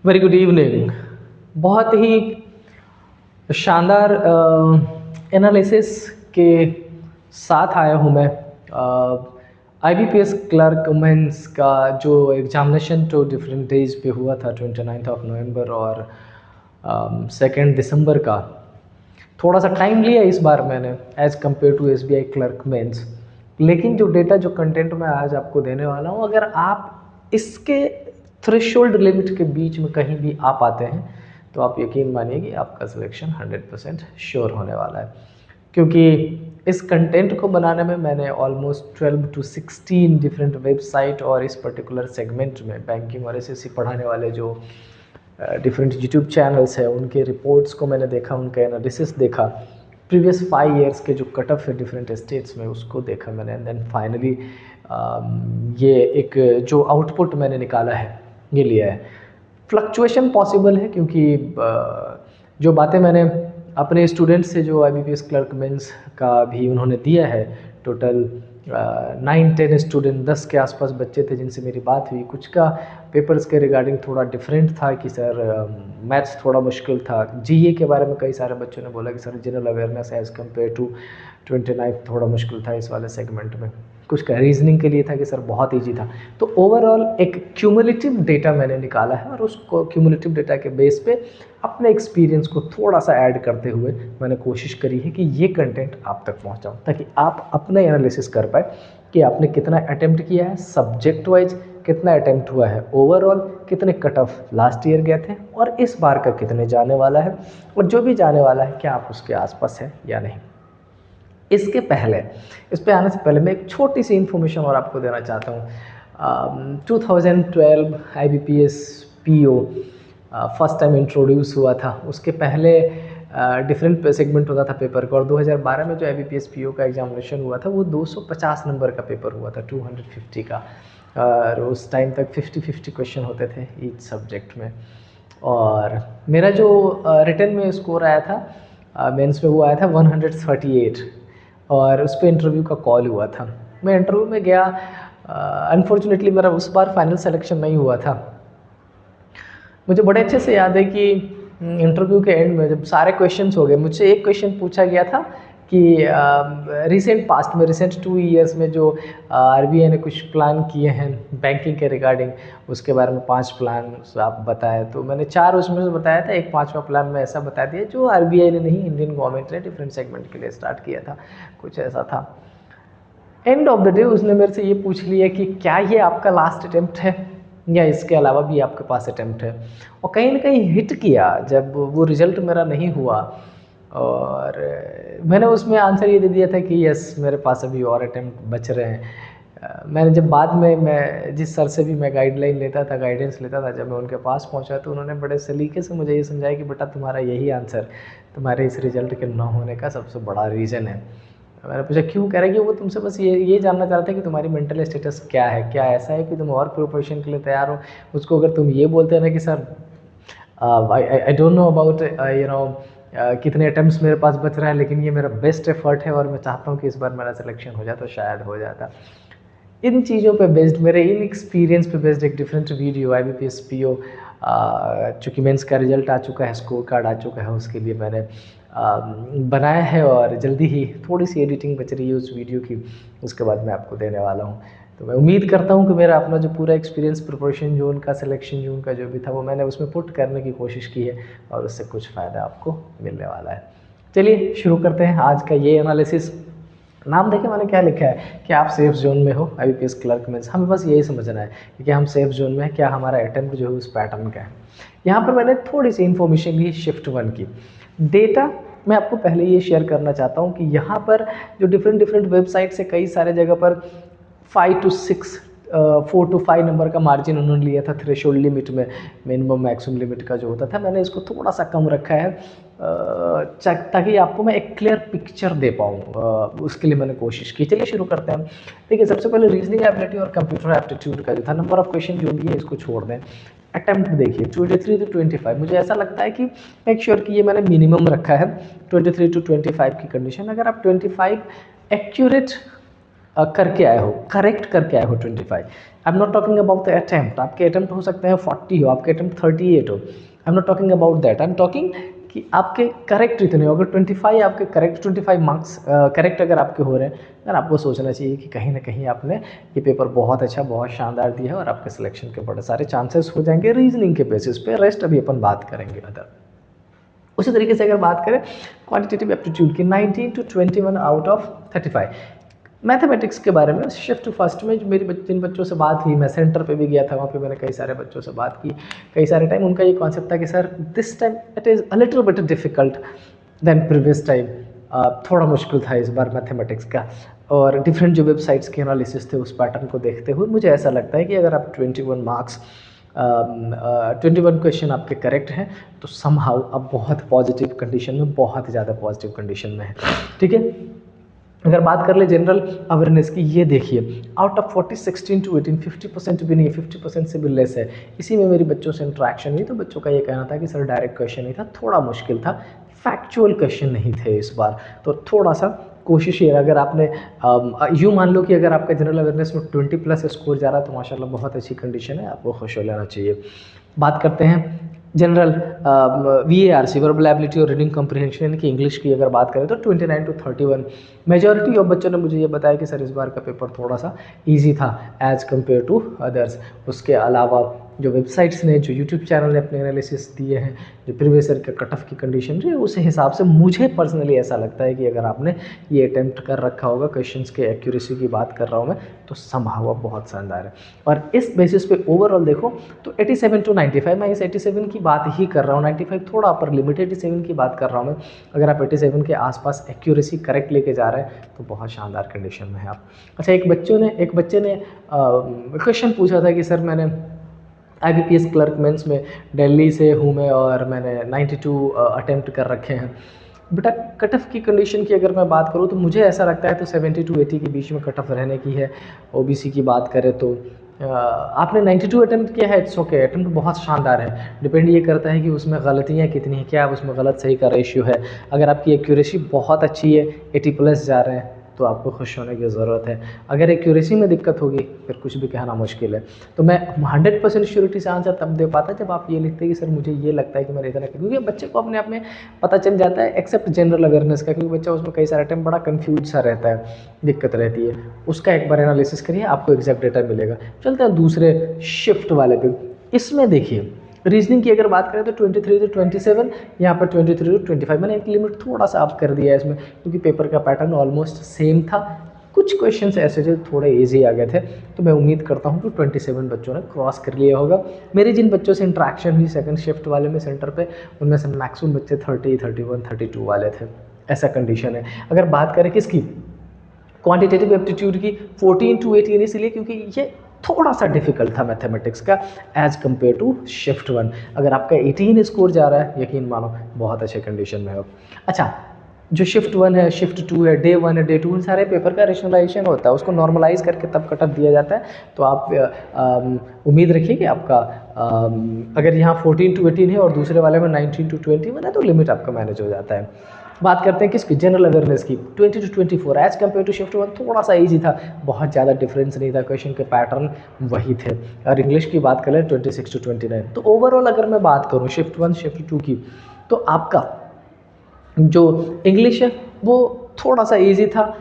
Very good evening. बहुत ही शानदार analysis के साथ आया हूँ मैं। IBPS क्लर्क मेंस का जो एग्जामिनेशन तो डिफरेंट डेज पे हुआ था, 29 नवंबर और 2 दिसंबर का। थोड़ा सा टाइम लिया इस बार मैंने as compare to SBI clerk mains, लेकिन जो डेटा जो कंटेंट मैं आज आपको देने वाला हूँ, अगर आप इसके थ्रेशोल्ड लिमिट के बीच में कहीं भी आ पाते हैं तो आप यकीन मानिए कि आपका सिलेक्शन 100% श्योर होने वाला है। क्योंकि इस कंटेंट को बनाने में मैंने ऑलमोस्ट 12 to 16 डिफरेंट वेबसाइट और इस पर्टिकुलर सेगमेंट में बैंकिंग और SSC पढ़ाने वाले जो डिफरेंट यूट्यूब चैनल्स है उनके रिपोर्ट्स को मैंने देखा, उनका एनालिसिस देखा, प्रीवियस 5 ईयर्स के जो कट ऑफ है डिफरेंट स्टेट्स में उसको देखा मैंने, एंड देन फाइनली ये एक जो आउटपुट मैंने निकाला है ये लिया है। फ्लक्चुएशन पॉसिबल है क्योंकि जो बातें मैंने अपने स्टूडेंट से जो IBPS क्लर्क मेंस का भी उन्होंने दिया है, टोटल 9-10 स्टूडेंट, 10 के आसपास बच्चे थे जिनसे मेरी बात हुई। कुछ का पेपर्स के रिगार्डिंग थोड़ा डिफरेंट था कि सर मैथ्स थोड़ा मुश्किल था, GA के बारे में कई सारे बच्चों ने बोला कि sir general awareness as compare to 29 थोड़ा मुश्किल था इस वाले सेगमेंट में। कुछ का रीजनिंग के लिए था कि सर बहुत ईजी था। तो ओवरऑल एक क्यूमुलेटिव डेटा मैंने निकाला है और उसको क्यूमुलेटिव डेटा के बेस पे अपने एक्सपीरियंस को थोड़ा सा ऐड करते हुए मैंने कोशिश करी है कि ये कंटेंट आप तक पहुंचाऊं, ताकि आप अपना एनालिसिस कर पाए कि आपने कितना अटेम्प्ट किया है, सब्जेक्ट वाइज कितना अटेम्प्ट हुआ है, ओवरऑल कितने कट ऑफ लास्ट ईयर गए थे और इस बार का कितने जाने वाला है, और जो भी जाने वाला है क्या आप उसके आसपास हैं या नहीं। इसके पहले, इस पे आने से पहले मैं एक छोटी सी इन्फॉर्मेशन और आपको देना चाहता हूँ। 2012 IBPS PO first time introduce हुआ था। उसके पहले डिफरेंट सेगमेंट होता था पेपर का, और 2012 में जो IBPS PO का एग्जामिनेशन हुआ था वो 250 नंबर का पेपर हुआ था, 250 का, और उस टाइम तक 50-50 क्वेश्चन होते थे ईच सब्जेक्ट में। और मेरा जो रिटन में स्कोर आया था मेंस में वो आया था 138, और उस पर इंटरव्यू का कॉल हुआ था। मैं इंटरव्यू में गया, अनफॉर्चुनेटली मेरा उस बार फाइनल सिलेक्शन नहीं हुआ था। मुझे बड़े अच्छे से याद है कि इंटरव्यू के एंड में जब सारे क्वेश्चंस हो गए, मुझसे एक क्वेश्चन पूछा गया था कि रिसेंट पास्ट में, रिसेंट 2 ईयर्स में जो RBI ने कुछ प्लान किए हैं बैंकिंग के रिगार्डिंग, उसके बारे में 5 प्लान आप बताएं। तो मैंने 4 उसमें से बताया था, एक 5वां प्लान मैं ऐसा बता दिया जो RBI ने नहीं, इंडियन गवर्नमेंट ने डिफरेंट सेगमेंट के लिए स्टार्ट किया था, कुछ ऐसा था। एंड ऑफ द डे उसने मेरे से ये पूछ लिया कि क्या ये आपका लास्ट अटेम्प्ट है या इसके अलावा भी आपके पास अटेम्प्ट है। और कहीं ना कहीं हिट किया जब वो रिजल्ट मेरा नहीं हुआ, और मैंने उसमें आंसर ये दे दिया था कि यस मेरे पास अभी और अटेम्प्ट बच रहे हैं। मैंने जब बाद में, मैं जिस सर से भी मैं गाइडलाइन लेता था, गाइडेंस लेता था, जब मैं उनके पास पहुंचा तो उन्होंने बड़े सलीके से मुझे ये समझाया कि बेटा तुम्हारा यही आंसर तुम्हारे इस रिजल्ट के ना होने का सबसे बड़ा रीज़न है। मैंने पूछा क्यों? कह रहे कि वो तुमसे बस ये जानना चाहते हैं कि तुम्हारी मेंटल स्टेटस क्या है, क्या ऐसा है कि तुम और प्रिपरेशन के लिए तैयार हो। उसको अगर तुम ये बोलते हैं ना कि sir I don't know about कितने अटैम्प्ट्स मेरे पास बच रहा है, लेकिन ये मेरा बेस्ट एफर्ट है और मैं चाहता हूँ कि इस बार मेरा सिलेक्शन हो जाए, तो शायद हो जाता। इन चीज़ों पे बेस्ड, मेरे इन एक्सपीरियंस पे बेस्ड एक डिफरेंट वीडियो IBPS PO, चूँकि मेंस का रिजल्ट आ चुका है, स्कोर कार्ड आ चुका है, उसके लिए मैंने बनाया है और जल्दी ही थोड़ी सी एडिटिंग बच रही है उस वीडियो की, उसके बाद मैं आपको देने वाला हूँ। तो मैं उम्मीद करता हूँ कि मेरा अपना जो पूरा एक्सपीरियंस प्रिपरेशन जोन का, सिलेक्शन जोन का जो भी था, वो मैंने उसमें पुट करने की कोशिश की है और उससे कुछ फ़ायदा आपको मिलने वाला है। चलिए शुरू करते हैं आज का ये एनालिसिस। नाम देखें मैंने क्या लिखा है कि आप सेफ जोन में हो, IBPS क्लर्क में। हमें बस यही समझना है कि क्या हम सेफ जोन में है, क्या हमारा अटेम्प्ट जो है उस पैटर्न का है। यहाँ पर मैंने थोड़ी सी इन्फॉर्मेशन ली शिफ्ट 1 की। डेटा मैं आपको पहले ये शेयर करना चाहता हूँ कि यहाँ पर जो डिफरेंट वेबसाइट से कई सारे जगह पर 4 to 5 नंबर का मार्जिन उन्होंने लिया था थ्रेशोल्ड लिमिट में, मिनिमम मैक्सिमम लिमिट का जो होता था। मैंने इसको थोड़ा सा कम रखा है ताकि आपको मैं एक क्लियर पिक्चर दे पाऊँ, उसके लिए मैंने कोशिश की। चलिए शुरू करते हैं। देखिए सबसे पहले रीजनिंग एबिलिटी और कंप्यूटर एप्टीट्यूड का जो था, नंबर ऑफ क्वेश्चन जो भी है इसको छोड़ दें। अटेम्प्ट देखिए 23 to 25, मुझे ऐसा लगता है कि मेक श्योर कि ये मैंने मिनिमम रखा है 23 to 25 की कंडीशन। अगर आप 25 एक्यूरेट करके आए हो, करेक्ट करके आए हो 25। I am not talking about the attempt, आपके अटैम्प्ट हो सकते हैं 40 हो, आपके अटैम्प्ट 38 हो, I am not talking about that, I am talking कि आपके करेक्ट इतने हो। अगर 25 आपके करेक्ट 25 मार्क्स करेक्ट अगर आपके हो रहे हैं, अगर आपको सोचना चाहिए कि कहीं ना कहीं आपने ये पेपर बहुत अच्छा, बहुत शानदार दिया है और आपके सिलेक्शन के बड़े सारे चांसेस हो जाएंगे रीजनिंग के बेसिस पे। रेस्ट अभी अपन बात करेंगे अदर। उसी तरीके से अगर बात करें क्वांटिटेटिव एप्टीट्यूड की 19 to 21 आउट ऑफ 35। मैथमेटिक्स के बारे में शिफ्ट फर्स्ट में जो मेरी जिन बच्चों से बात हुई, मैं सेंटर पे भी गया था, वहाँ पे मैंने कई सारे बच्चों से बात की, कई सारे टाइम उनका ये कॉन्सेप्ट था कि sir this time it is a little bit difficult than previous time. थोड़ा मुश्किल था इस बार मैथमेटिक्स का, और डिफरेंट जो वेबसाइट्स के एनालिसिस थे उस पैटर्न को देखते हुए मुझे ऐसा लगता है कि अगर आप 21 मार्क्स 21 क्वेश्चन आपके करेक्ट हैं तो समहाउ आप बहुत पॉजिटिव कंडीशन में, बहुत ज़्यादा पॉजिटिव कंडीशन में है। ठीक है, अगर बात कर ले जनरल अवेयरनेस की, ये देखिए आउट ऑफ 40 16 to 18 50% भी नहीं, 50% से भी लेस है। इसी में मेरी बच्चों से इंटरेक्शन हुई तो बच्चों का ये कहना था कि सर डायरेक्ट क्वेश्चन नहीं था, थोड़ा मुश्किल था, फैक्चुअल क्वेश्चन नहीं थे इस बार, तो थोड़ा सा कोशिश ये, अगर आपने यूँ मान लो कि अगर आपका जनरल अवेयरनेस में 20+ स्कोर जा रहा है तो माशाल्लाह बहुत अच्छी कंडीशन है, आपको खुश हो लेना चाहिए। बात करते हैं जनरल VARC वर्बल एबिलिटी और रीडिंग कॉम्प्रिहेंशन यानी कि इंग्लिश की अगर बात करें तो 29 to 31। मेजॉरिटी ऑफ बच्चों ने मुझे ये बताया कि सर इस बार का पेपर थोड़ा सा इजी था एज़ कम्पेयर टू अदर्स। उसके अलावा जो वेबसाइट्स ने, जो यूट्यूब चैनल ने अपने एनालिसिस दिए हैं, जो प्रीवियस ईयर के कट ऑफ की कंडीशन रही है, उस हिसाब से मुझे पर्सनली ऐसा लगता है कि अगर आपने ये अटैम्प्ट कर रखा होगा, क्वेश्चंस के एक्यूरेसी की बात कर रहा हूँ मैं, तो संभावना बहुत शानदार है। और इस बेसिस पे ओवरऑल देखो तो 87 to 95, मैं इस 87 की बात ही कर रहा हूँ, 95 थोड़ा अपर लिमिट, 87 की बात कर रहा हूँ मैं। अगर आप 87 के आसपास एक्यूरेसी करेक्ट लेके जा रहे हैं तो बहुत शानदार कंडीशन में है आप। अच्छा, एक बच्चे ने क्वेश्चन पूछा था कि सर मैंने IBPS क्लर्क मेंस में दिल्ली से हूँ मैं और मैंने 92 अटेम्प्ट कर रखे हैं। बेटा कट ऑफ की कंडीशन की अगर मैं बात करूँ तो मुझे ऐसा लगता है तो 70 to 80 के बीच में कट ऑफ रहने की है। OBC की बात करें तो आपने 92 अटेम्प्ट किया है, इट्स ओके, अटेम्प्ट बहुत शानदार है। डिपेंड ये करता है कि उसमें गलतियाँ कितनी हैं, क्या उसमें गलत सही का रेशियो है। अगर आपकी एक्यूरेसी बहुत अच्छी है, 80+ जा रहे हैं, तो आपको खुश होने की ज़रूरत है। अगर एक्यूरेसी में दिक्कत होगी फिर कुछ भी कहना मुश्किल है। तो मैं 100% श्योरिटी से आंसर तब दे पाता जब आप ये लिखते हैं कि सर मुझे ये लगता है कि मैंने इतना, क्योंकि बच्चे को अपने आप में पता चल जाता है एक्सेप्ट जनरल अवेयरनेस का, क्योंकि बच्चा उसमें कई सारे टाइम बड़ा कन्फ्यूज सा रहता है, दिक्कत रहती है। उसका एक बार एनालिसिस करिए, आपको एग्जैक्ट डेटा मिलेगा। चलते हैं दूसरे शिफ्ट वाले पे। इसमें देखिए रीजनिंग की अगर बात करें तो 23 to 27, यहाँ पर 23 to 25, मैंने एक लिमिट थोड़ा सा अप कर दिया है इसमें, क्योंकि पेपर का पैटर्न ऑलमोस्ट सेम था। कुछ क्वेश्चंस ऐसे थे थोड़े इजी आ गए थे, तो मैं उम्मीद करता हूँ कि 27 बच्चों ने क्रॉस कर लिया होगा। मेरी जिन बच्चों से इंटरेक्शन हुई सेकंड शिफ्ट वाले में सेंटर पे, उनमें से मैक्सिमम बच्चे 30, 31, 32 वाले थे, ऐसा कंडीशन है। अगर बात करें किसकी, क्वांटिटेटिव एप्टीट्यूड की, 14 to 18 इसलिए क्योंकि ये थोड़ा सा डिफिकल्ट था मैथमेटिक्स का एज कम्पेयर टू शिफ्ट 1। अगर आपका 18 स्कोर जा रहा है, यकीन मानो बहुत अच्छे कंडीशन में हो। अच्छा, जो शिफ्ट 1 है, शिफ्ट 2 है, डे 1 है, डे 2, इन सारे पेपर का रेशनलाइजेशन होता है, उसको नॉर्मलाइज करके तब कट ऑफ दिया जाता है। तो आप उम्मीद रखिए कि आपका अगर यहाँ 14 to 18 है और दूसरे वाले में 19 to 21 है तो लिमिट आपका मैनेज हो जाता है। बात करते हैं किसकी, जनरल अवेयरनेस की। 20 to 24 as compare to shift 1 थोड़ा सा ईजी था, बहुत ज़्यादा डिफरेंस नहीं था, क्वेश्चन के पैटर्न वही थे। और इंग्लिश की बात करें 26 to 29। तो ओवरऑल अगर मैं बात करूँ शिफ्ट 1 शिफ्ट 2 की, तो आपका जो इंग्लिश है वो थोड़ा सा ईजी था।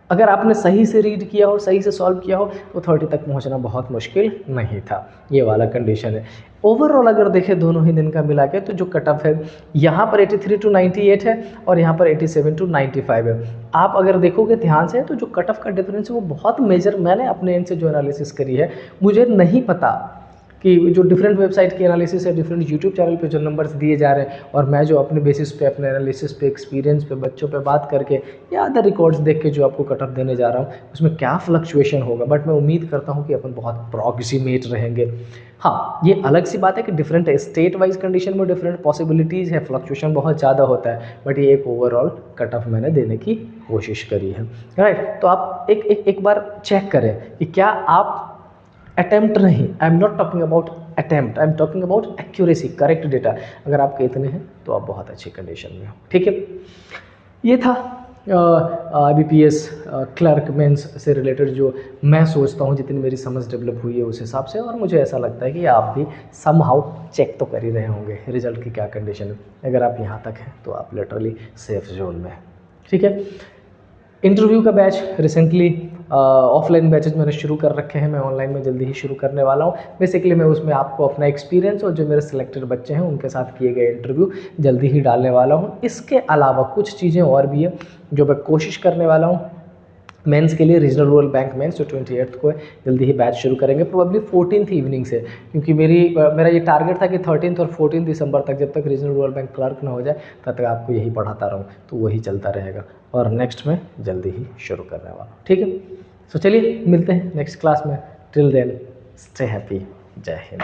अगर आपने सही से रीड किया हो, सही से सॉल्व किया हो, तो 30 तक पहुंचना बहुत मुश्किल नहीं था। ये वाला कंडीशन है। ओवरऑल अगर देखें दोनों ही दिन का मिला के, तो जो कट ऑफ है यहाँ पर 83 to 98 है और यहाँ पर 87 to 95 है। आप अगर देखोगे ध्यान से तो जो कट ऑफ का डिफरेंस है वो बहुत मेजर, मैंने अपने एंड से जो एनालिसिस करी है, मुझे नहीं पता कि जो डिफरेंट वेबसाइट की एनालिसिस है, डिफरेंट यूट्यूब चैनल पे जो नंबर्स दिए जा रहे हैं, और मैं जो अपने बेसिस पे, अपने एनालिसिस पे, एक्सपीरियंस पे, बच्चों पे बात करके या अदर रिकॉर्ड्स देख के जो आपको कट ऑफ देने जा रहा हूँ, उसमें क्या फ्लक्चुएशन होगा। बट मैं उम्मीद करता हूँ कि अपन बहुत अप्रॉक्सीमेट रहेंगे। हाँ, ये अलग सी बात है कि डिफरेंट स्टेट वाइज कंडीशन में डिफरेंट पॉसिबिलिटीज़ है, फ्लक्चुएशन बहुत ज़्यादा होता है, बट ये एक ओवरऑल कट ऑफ मैंने देने की कोशिश करी है। राइट, तो आप एक बार चेक करें कि क्या आप अटेम्प्ट नहीं, I am not talking about attempt, I am talking about accuracy, correct data. अगर आपके इतने हैं तो आप बहुत अच्छी कंडीशन में हो। ठीक है, ये था IBPS क्लर्क मेंस से रिलेटेड जो मैं सोचता हूँ, जितनी मेरी समझ डेवलप हुई है उस हिसाब से, और मुझे ऐसा लगता है कि आप भी समहाउ चेक तो कर ही रहे होंगे रिजल्ट की क्या कंडीशन है। अगर आप यहाँ तक हैं तो आप लिटरली सेफ जोन में हैं। ठीक है। इंटरव्यू का बैच रिसेंटली ऑफलाइन बैचेज मैंने शुरू कर रखे हैं, मैं ऑनलाइन में जल्दी ही शुरू करने वाला हूँ। बेसिकली मैं उसमें आपको अपना एक्सपीरियंस और जो मेरे सिलेक्टेड बच्चे हैं उनके साथ किए गए इंटरव्यू जल्दी ही डालने वाला हूँ। इसके अलावा कुछ चीज़ें और भी हैं जो मैं कोशिश करने वाला हूँ। मेंस के लिए रीजनल रूरल बैंक मेंस जो 28 को है, जल्दी ही बैच शुरू करेंगे, प्रोबेबली 14th इवनिंग से, क्योंकि मेरा ये टारगेट था कि 13 और 14 दिसंबर तक, जब तक रीजनल रूरल बैंक क्लर्क ना हो जाए तब तक आपको यही पढ़ाता रहूँ, तो वही चलता रहेगा। और नेक्स्ट में जल्दी ही शुरू करने वाला हूँ। ठीक है। तो चलिए मिलते हैं नेक्स्ट क्लास में। Till then stay happy. Jai Hind.